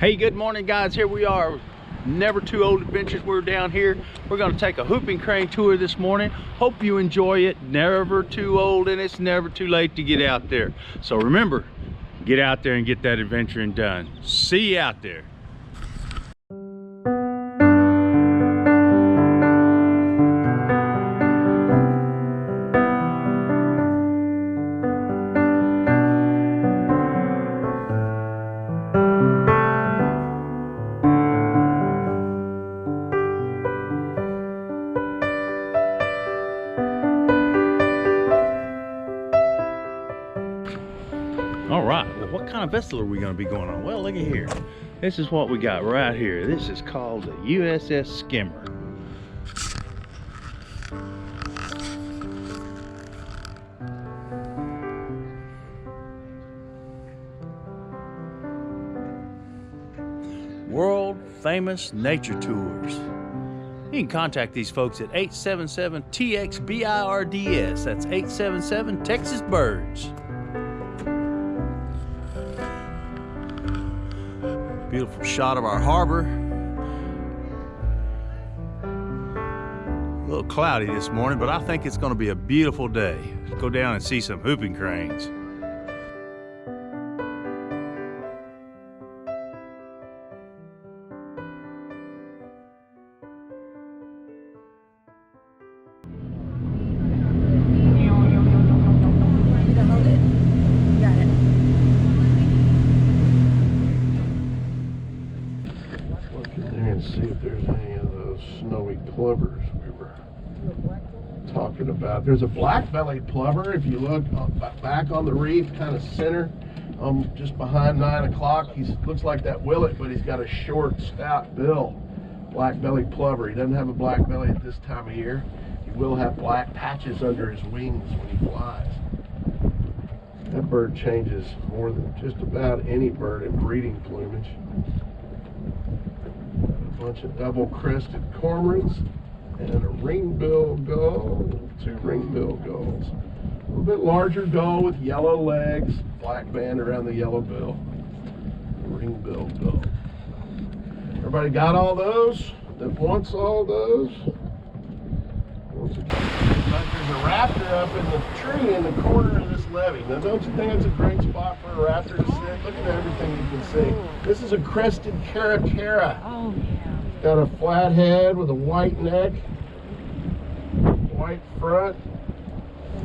Hey, good morning guys. Here we are, Never Too Old Adventures. We're down here. We're going to take a whooping crane tour this morning. Hope you enjoy it. Never too old and it's never too late to get out there. So remember, get out there and get that adventuring done. See you out there. All right, well, what kind of vessel are we going to be going on? Well, look at here. This is what we got right here. This is called the Uss Skimmer. World famous nature tours. You can contact these folks at 877-TX-BIRDS. That's 877 Texas Birds. Beautiful shot of our harbor. A little cloudy this morning, but I think it's going to be a beautiful day. Let's go down and see some whooping cranes. See if there's any of those snowy plovers we were talking about. There's a black-bellied plover. If you look back on the reef, kind of center, just behind 9 o'clock, he looks like that willet, but he's got a short, stout bill. Black-bellied plover. He doesn't have a black belly at this time of year. He will have black patches under his wings when he flies. That bird changes more than just about any bird in breeding plumage. Bunch of double-crested cormorants and a ring-billed gull, 2 ring-billed gulls. A little bit larger gull with yellow legs, black band around the yellow bill. Ring-billed gull. Everybody got all those? That wants all those? There's a raptor up in the tree in the corner of this levee. Now, don't you think it's a great spot for a raptor to sit? Look at everything you can see. This is a crested caracara. Oh, yeah. Got a flat head with a white neck, white front.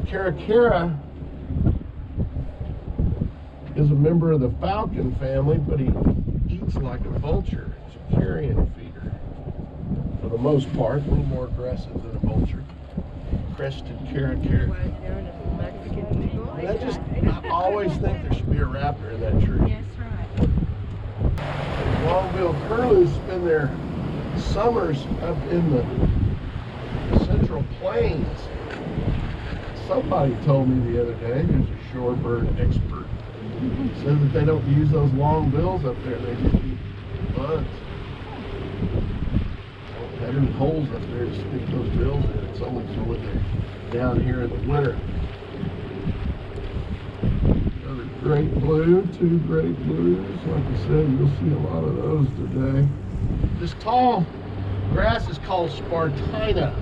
Caracara is a member of the falcon family, but he eats like a vulture. He's a carrion feeder. For the most part, a little more aggressive than a vulture. Crested caracara. I always think there should be a raptor in that tree. Yes, right. Long-billed curlews spend their summers up in the Central Plains. Somebody told me the other day, who's a shorebird expert, said that they don't use those long bills up there, they just eat buds. Don't have any holes up there to stick those bills in. It's only so when they're down here in the winter. Another great blue, 2 great blues. Like I said, you'll see a lot of those today. This tall grass is called Spartina,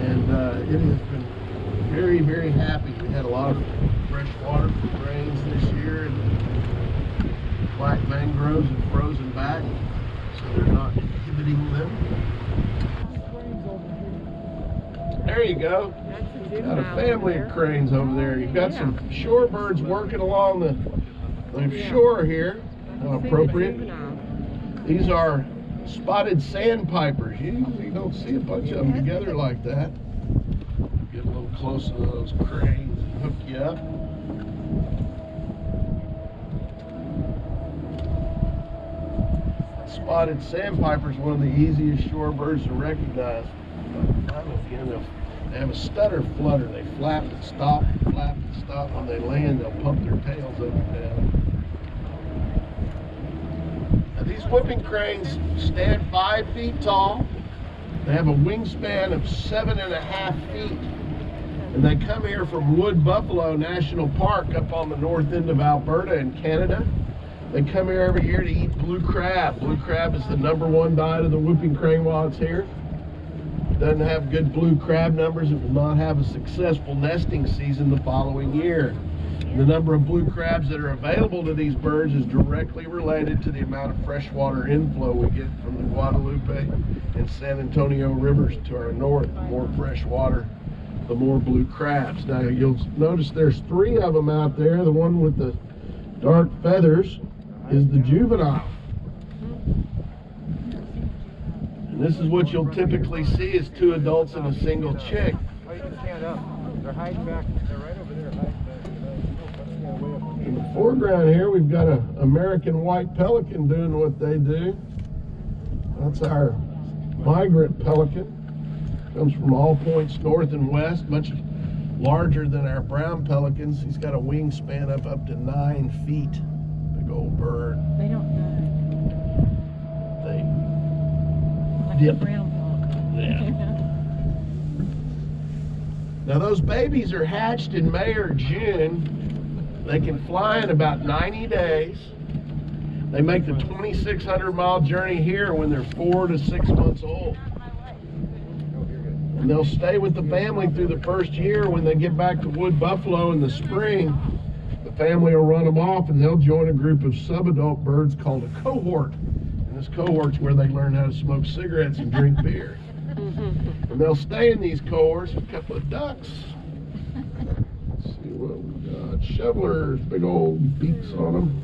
and it has been very, very happy. We had a lot of fresh water from rains this year, and black mangroves have frozen back, so they're not inhibiting them. There you go. Got a family of cranes over there. You've got some shorebirds working along the shore here. Appropriate. These are spotted sandpipers. You usually don't see a bunch of them together like that. Get a little closer to those cranes and hook you up. Spotted sandpiper is one of the easiest shorebirds to recognize. They have a stutter flutter. They flap and stop, flap and stop. When they land, they'll pump their tails up and down. These whooping cranes stand 5 feet tall. They have a wingspan of 7.5 feet. And they come here from Wood Buffalo National Park up on the north end of Alberta in Canada. They come here every year to eat blue crab. Blue crab is the #1 diet of the whooping crane while it's here. Doesn't have good blue crab numbers, it will not have a successful nesting season the following year. The number of blue crabs that are available to these birds is directly related to the amount of freshwater inflow we get from the Guadalupe and San Antonio rivers to our north. The more fresh water, the more blue crabs. Now you'll notice there's 3 of them out there. The one with the dark feathers is the juvenile. And this is what you'll typically see is 2 adults and a single chick. Oh, you can stand up. They're hiding back. They're right over there. In the foreground here, we've got an American white pelican doing what they do. That's our migrant pelican. Comes from all points north and west, much larger than our brown pelicans. He's got a wingspan of up to 9 feet. Big old bird. They don't They like dip. the brown dog. Yeah. Now those babies are hatched in May or June. They can fly in about 90 days. They make the 2,600-mile journey here when they're 4 to 6 months old. And they'll stay with the family through the first year. When they get back to Wood Buffalo in the spring, the family will run them off and they'll join a group of subadult birds called a cohort. And this cohort's where they learn how to smoke cigarettes and drink beer. And they'll stay in these cohorts with a couple of ducks. Let's see what we got. Shovelers, big old beaks on them.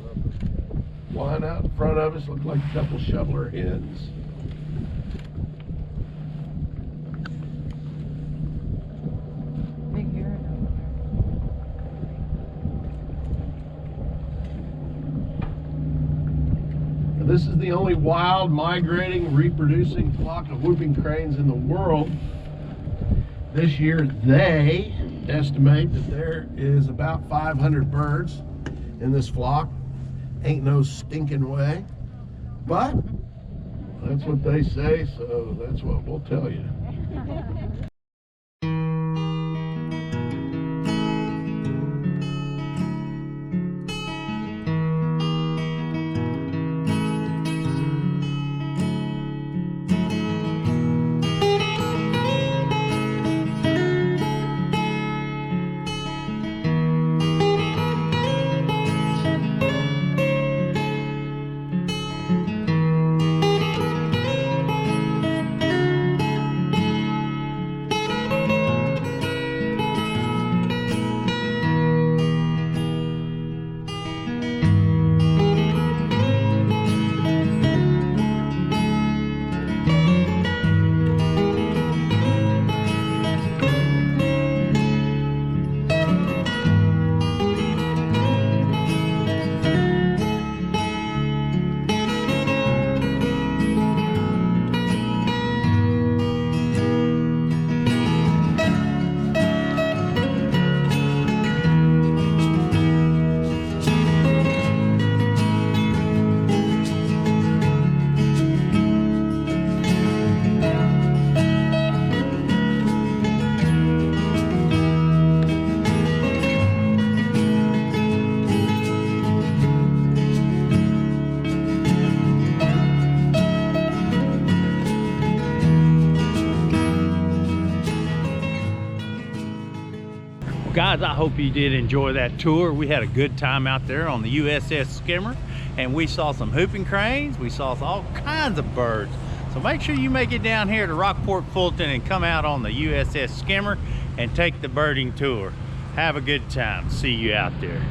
Flying out in front of us, look like a couple shoveler hens. Big hair. Now, this is the only wild, migrating, reproducing flock of whooping cranes in the world. This year, they estimate that there is about 500 birds in this flock. Ain't no stinking way, but that's what they say, so that's what we'll tell you. Guys, I hope you did enjoy that tour. We had a good time out there on the Uss Skimmer, and we saw some whooping cranes. We saw all kinds of birds. So make sure you make it down here to Rockport, Fulton, and come out on the Uss Skimmer and take the birding tour. Have a good time. See you out there.